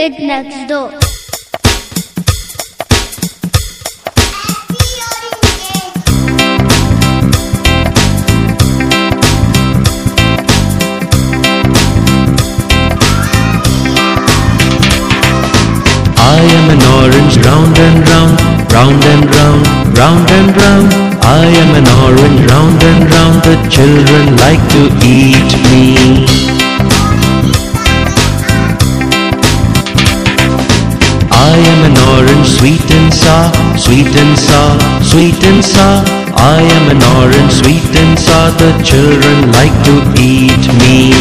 kid next door. I am an orange, round and round, round and round, round and round. I am an orange, round and round. The children like to eat me. I am an orange, sweet and sour, sweet and sour, sweet and sour. I am an orange, sweet and sour. The children like to eat me.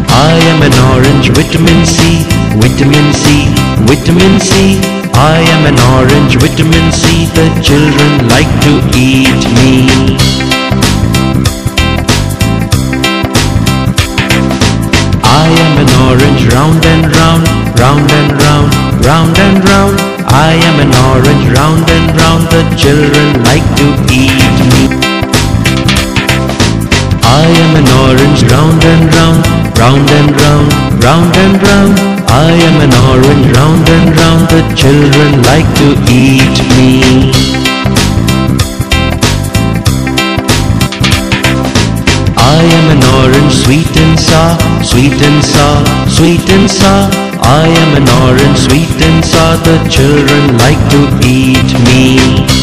I am an orange, vitamin C, vitamin C, vitamin C. I am an orange, vitamin C. The children like to eat me. I am an orange, round and round, round and round, round and round. I am an orange, round and round. The children like to eat me. I am an orange, round and round, round and round, round and round. I am an orange, round and round. The children like to eat me. I am an orange, sweet and sour, sweet and sour, sweet and sour. I am an orange, sweet and sour. The children like to eat me.